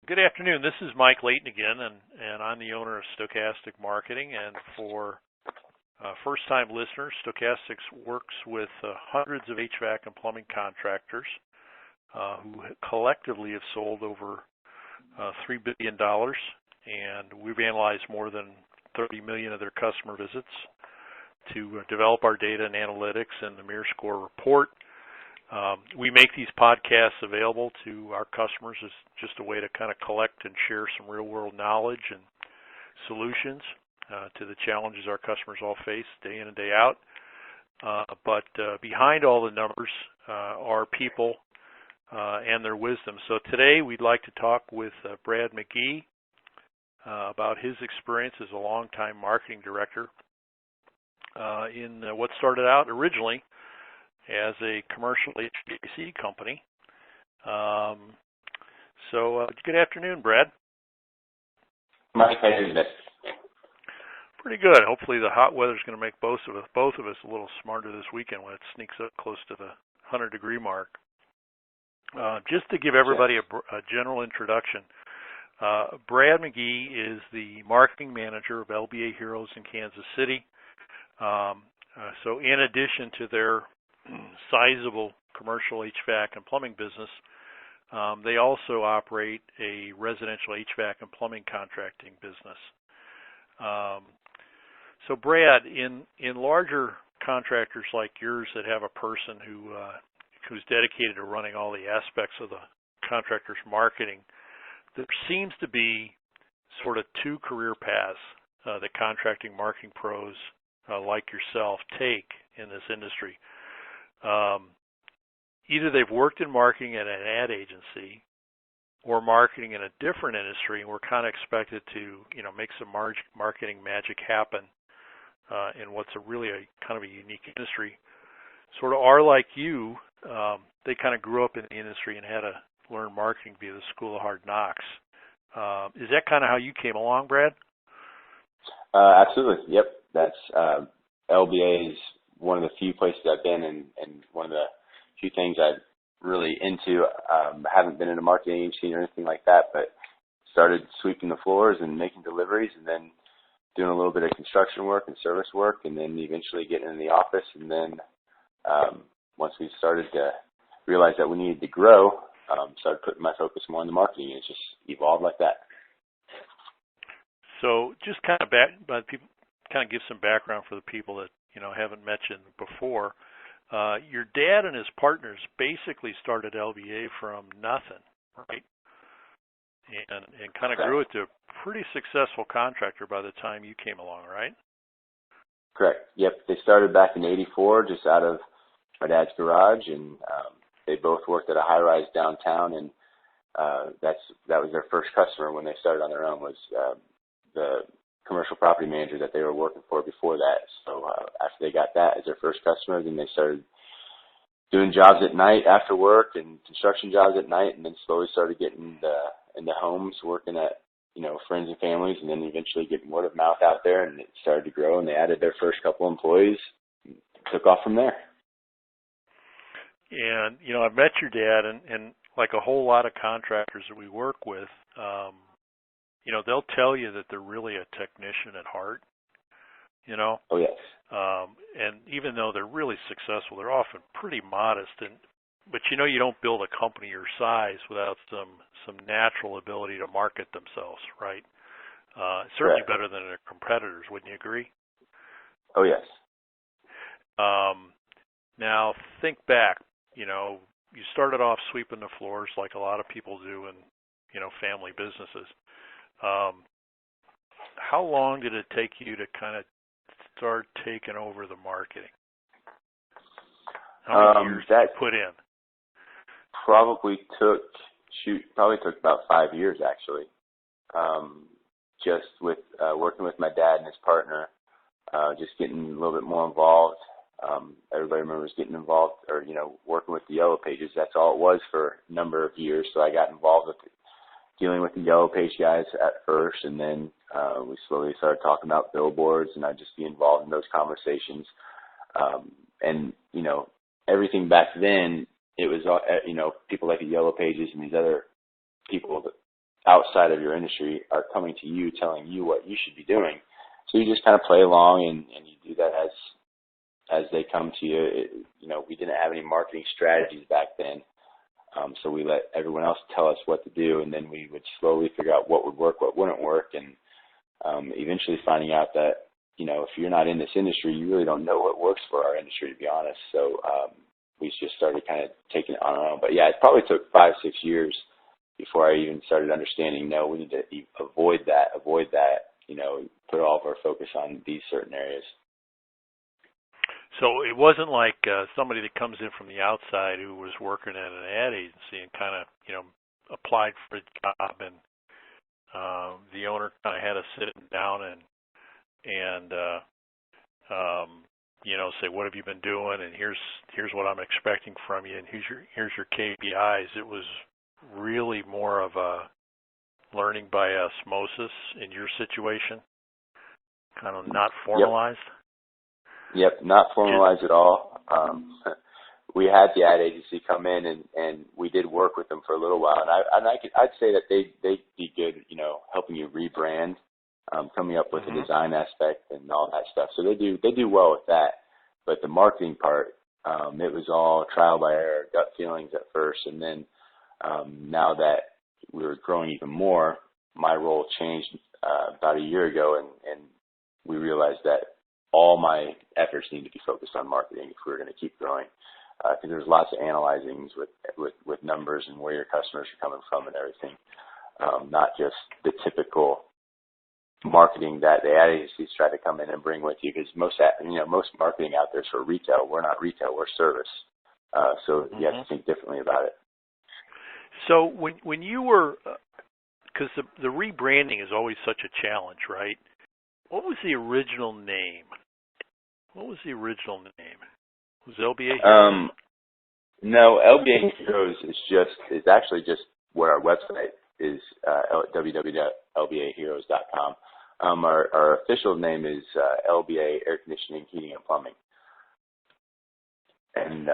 Good afternoon. This is Mike Layton again, and I'm the owner of Stochastic Marketing. And for first-time listeners, Stochastic works with hundreds of HVAC and plumbing contractors who collectively have sold over $3 billion, and we've analyzed more than 30 million of their customer visits to develop our data and analytics and the Mirror Score report. We make these podcasts available to our customers as just a way to kind of collect and share some real-world knowledge and solutions to the challenges our customers all face day in and day out. But behind all the numbers are people and their wisdom. So today we'd like to talk with Brad McGhee about his experience as a longtime marketing director in what started out originally as a commercial HVAC company. Good afternoon, Brad. Mike, how are you today? Pretty good. Hopefully the hot weather's going to make both of us a little smarter this weekend when it sneaks up close to the 100-degree mark. Just to give everybody a general introduction, Brad McGhee is the marketing manager of LBA Heroes in Kansas City. So in addition to their sizable commercial HVAC and plumbing business, they also operate a residential HVAC and plumbing contracting business. So Brad, in larger contractors like yours that have a person who's dedicated to running all the aspects of the contractor's marketing, there seems to be sort of two career paths that contracting marketing pros like yourself take in this industry. Either they've worked in marketing at an ad agency or marketing in a different industry, and we're kind of expected to, make some marketing magic happen in what's really a kind of a unique industry. Sort of are like you, they kind of grew up in the industry and had to learn marketing via the School of Hard Knocks. Is that kind of how you came along, Brad? Absolutely. Yep. That's LBA is one of the few places I've been and one of the few things I'm really into. I haven't been in a marketing agency or anything like that, but started sweeping the floors and making deliveries and then doing a little bit of construction work and service work and then eventually getting in the office. And then once we started to realize that we needed to grow, started putting my focus more on the marketing, and it just evolved like that. So just kind of give some background for the people that haven't met you before. Your dad and his partners basically started LBA from nothing, right? And kind of grew it to a pretty successful contractor by the time you came along, right? Correct. Yep. They started back in '84, just out of my dad's garage, and they both worked at a high-rise downtown, and that was their first customer when they started on their own, was the commercial property manager that they were working for before that. So after they got that as their first customer, then they started doing jobs at night after work and construction jobs at night, and then slowly started getting into homes, working at friends and families, and then eventually getting word of mouth out there, and it started to grow, and they added their first couple employees, took off from there. And I've met your dad, and like a whole lot of contractors that we work with, they'll tell you that they're really a technician at heart, Oh, yes. And even though they're really successful, they're often pretty modest. But you don't build a company your size without some natural ability to market themselves, right? Certainly Correct. better than their competitors, wouldn't you agree? Oh, yes. Now think back. You started off sweeping the floors like a lot of people do in family businesses. How long did it take you to kind of start taking over the marketing? How many years did you put in? Probably took about 5 years, actually. Just with working with my dad and his partner, just getting a little bit more involved. Everybody remembers getting involved or, working with the Yellow Pages. That's all it was for a number of years. So I got involved with dealing with the Yellow Page guys at first, and then we slowly started talking about billboards, and I'd just be involved in those conversations. And, everything back then, it was, people like the Yellow Pages and these other people outside of your industry are coming to you telling you what you should be doing. So you just kind of play along and you do that as they come to you. We didn't have any marketing strategies back then. So we let everyone else tell us what to do, and then we would slowly figure out what would work, what wouldn't work, and eventually finding out that, if you're not in this industry, you really don't know what works for our industry, to be honest. So we just started kind of taking it on our own. But, yeah, it probably took 5-6 years before I even started understanding, no, we need to avoid that, put all of our focus on these certain areas. So it wasn't like somebody that comes in from the outside who was working at an ad agency and kind of, applied for a job, and the owner kind of had us sit down and say, what have you been doing, and here's what I'm expecting from you, and here's your KPIs. It was really more of a learning by osmosis in your situation, kind of not formalized. Yep, not formalized at all. We had the ad agency come in, and we did work with them for a little while, and I'd say that they'd be good, helping you rebrand, coming up with a design aspect and all that stuff. So they do well with that. But the marketing part, it was all trial by error, gut feelings at first, and then now that we were growing even more, my role changed about a year ago, and we realized that all my efforts need to be focused on marketing if we were going to keep growing, because there's lots of analyzings with numbers and where your customers are coming from and everything, not just the typical marketing that the ad agencies try to come in and bring with you, because most marketing out there is for retail. We're not retail, we're service. So you have to think differently about it. So when you were, because the rebranding is always such a challenge, right? What was the original name? Was LBA Heroes? No, LBA Heroes is actually just what our website is, www.lbaheroes.com. Our official name is LBA Air Conditioning, Heating, and Plumbing, and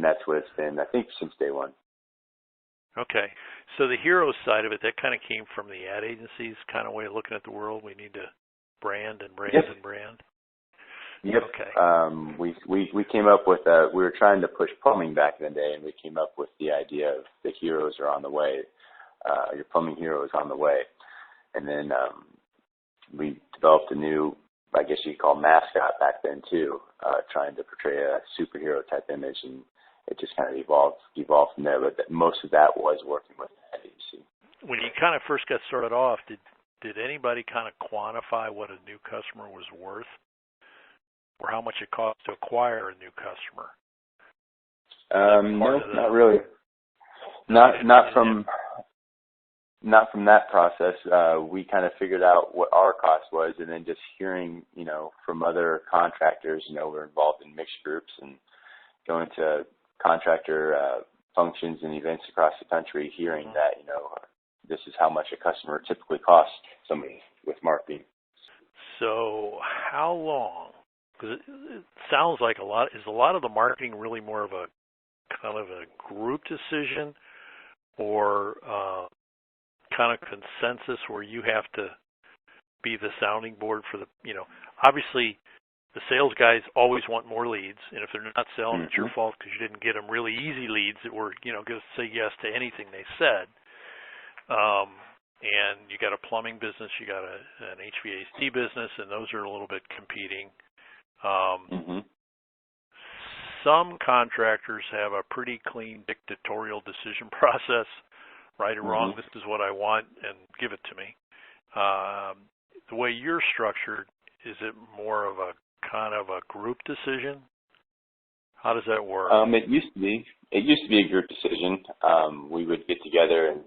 that's what it's been, I think, since day one. Okay, so the Heroes side of it, that kind of came from the ad agency's kind of way of looking at the world. We need to brand and brand and brand. Yep. Okay. We came up with we were trying to push plumbing back in the day, and we came up with the idea of the heroes are on the way. Your plumbing hero is on the way. And then we developed a new, I guess you'd call, mascot back then too, trying to portray a superhero type image, and it just kind of evolved from there. But most of that was working with the agency. When you kind of first got started off, did anybody kind of quantify what a new customer was worth, or how much it cost to acquire a new customer? No, not really. Not from that process. We kind of figured out what our cost was, and then just hearing, from other contractors, we're involved in mixed groups and going to contractor functions and events across the country, hearing that, this is how much a customer typically costs somebody with marketing. So how long? Because it sounds like is a lot of the marketing really more of a kind of a group decision, or kind of consensus where you have to be the sounding board for the, obviously the sales guys always want more leads, and if they're not selling, it's your fault because you didn't get them really easy leads that were, going to say yes to anything they said. And you got a plumbing business, you got an HVAC business, and those are a little bit competing. Some contractors have a pretty clean dictatorial decision process, right or wrong, this is what I want, and give it to me. The way you're structured, is it more of a kind of a group decision? How does that work? It used to be a group decision. We would get together and,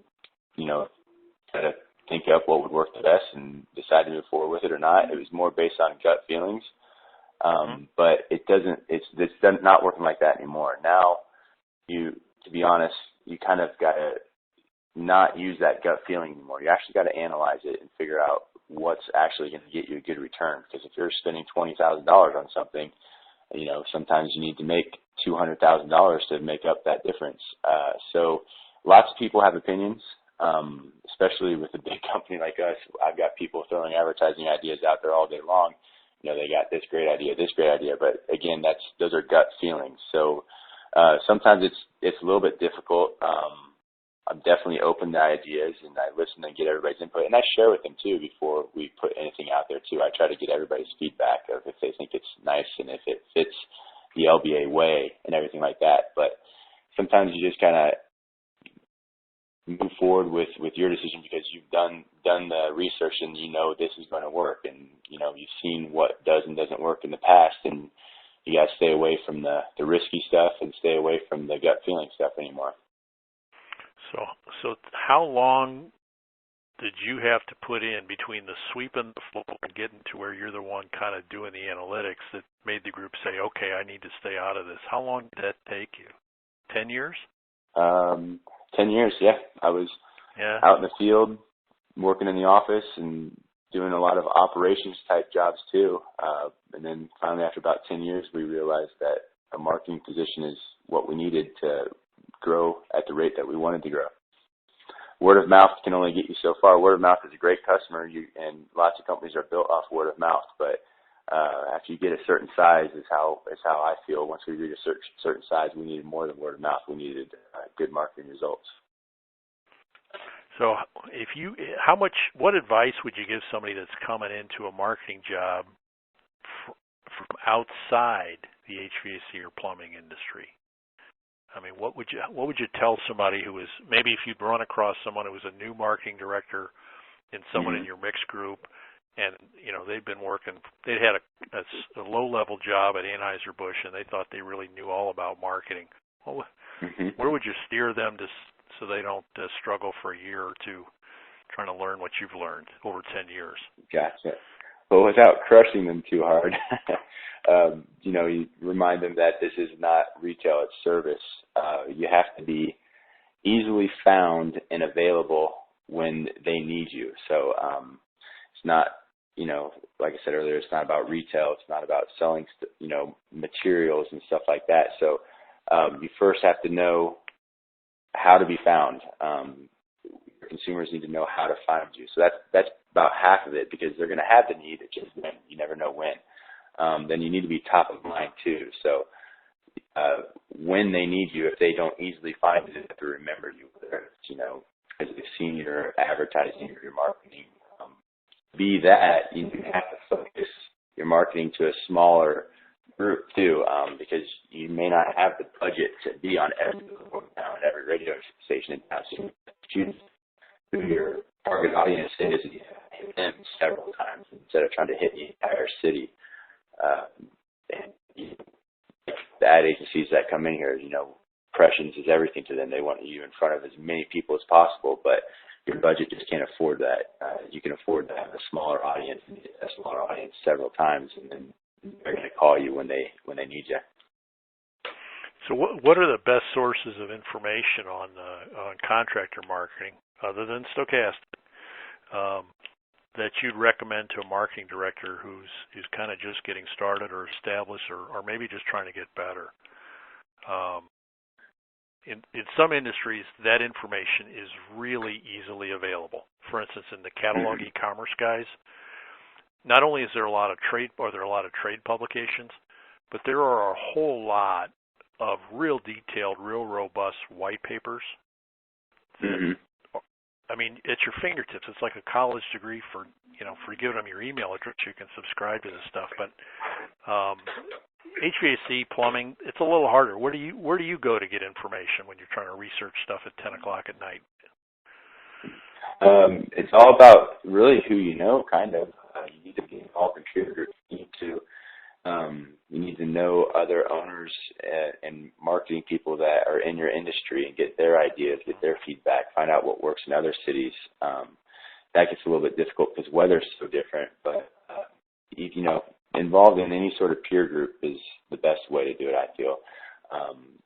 try to think up what would work the best and decide to move forward with it or not. It was more based on gut feelings. But it's not working like that anymore. Now, to be honest, you kind of got to not use that gut feeling anymore. You actually got to analyze it and figure out what's actually going to get you a good return. Because if you're spending $20,000 on something, sometimes you need to make $200,000 to make up that difference. So lots of people have opinions. especially with a big company like us. I've got people throwing advertising ideas out there all day long. They got this great idea, but again, those are gut feelings. So sometimes it's a little bit difficult. I'm definitely open to ideas, and I listen and get everybody's input, and I share with them too before we put anything out there too. I try to get everybody's feedback of if they think it's nice and if it fits the LBA way and everything like that. But sometimes you just kind of move forward with your decision because you've done the research and this is going to work, and you've seen what does and doesn't work in the past, and you got to stay away from the risky stuff and stay away from the gut feeling stuff anymore. So how long did you have to put in between the sweeping the floor and getting to where you're the one kind of doing the analytics that made the group say, okay, I need to stay out of this? How long did that take you? 10 years? 10 years, yeah. I was out in the field, working in the office, and doing a lot of operations type jobs too. And then finally, after about 10 years, we realized that a marketing position is what we needed to grow at the rate that we wanted to grow. Word of mouth can only get you so far. Word of mouth is a great customer, and lots of companies are built off word of mouth. But after you get a certain size, is how I feel. Once we reach a certain size, we needed more than word of mouth. We needed good marketing results. So, what advice would you give somebody that's coming into a marketing job from outside the HVAC or plumbing industry? I mean, what would you tell somebody who is, maybe if you'd run across someone who was a new marketing director and someone in your mixed group, and they'd been working, they'd had a low-level job at Anheuser-Busch, and they thought they really knew all about marketing. Well, where would you steer them so they don't struggle for a year or two trying to learn what you've learned over 10 years? Gotcha. Well, without crushing them too hard, you remind them that this is not retail, it's service. You have to be easily found and available when they need you. So it's not, like I said earlier, it's not about retail. It's not about selling, materials and stuff like that. So you first have to know how to be found. Your consumers need to know how to find you. So that's about half of it, because they're going to have the need. It's just when you never know when. Then you need to be top of mind too. So when they need you, if they don't easily find you, they have to remember you. Whether it's, because they've seen your advertising or your marketing. Be that, you have to focus your marketing to a smaller group too, because you may not have the budget to be on every radio station in town. So you choose who your target audience is, and you hit them several times instead of trying to hit the entire city. The ad agencies that come in here, impressions is everything to them. They want you in front of as many people as possible, but your budget just can't afford that. You can afford to have a smaller audience and get a smaller audience several times, and then they're going to call you when they need you. So what are the best sources of information on contractor marketing other than Stochastic that you'd recommend to a marketing director who's kind of just getting started or established or maybe just trying to get better? In some industries, that information is really easily available. For instance, in the catalog e-commerce guys, not only is there a lot of trade publications, but there are a whole lot of real detailed, real robust white papers. I mean, at your fingertips. It's like a college degree for giving them your email address. You can subscribe to this stuff. But HVAC, plumbing, it's a little harder. Where do you go to get information when you're trying to research stuff at 10 o'clock at night? It's all about really who you know, kind of. You need to be involved in peer groups. You need to know other owners and marketing people that are in your industry and get their ideas, get their feedback, find out what works in other cities. That gets a little bit difficult because weather's so different, but involved in any sort of peer group is the best way to do it, I feel.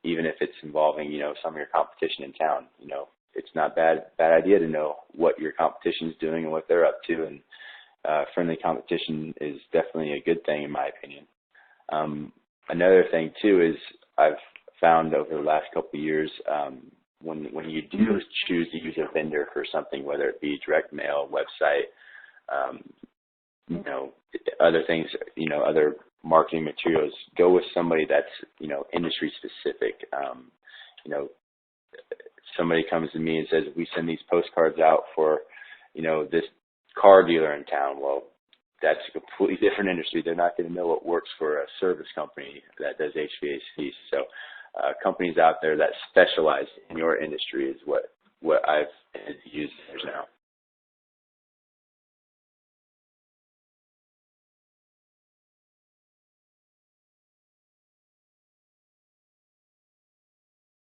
Even if it's involving, some of your competition in town, it's not bad idea to know what your competition is doing and what they're up to, and friendly competition is definitely a good thing in my opinion. Another thing too is I've found over the last couple of years, when you do choose to use a vendor for something, whether it be direct mail, website, other things, other marketing materials, go with somebody that's, industry specific. Somebody comes to me and says, we send these postcards out for, this car dealer in town. Well, that's a completely different industry. They're not going to know what works for a service company that does HVAC. So companies out there that specialize in your industry is what I've used now.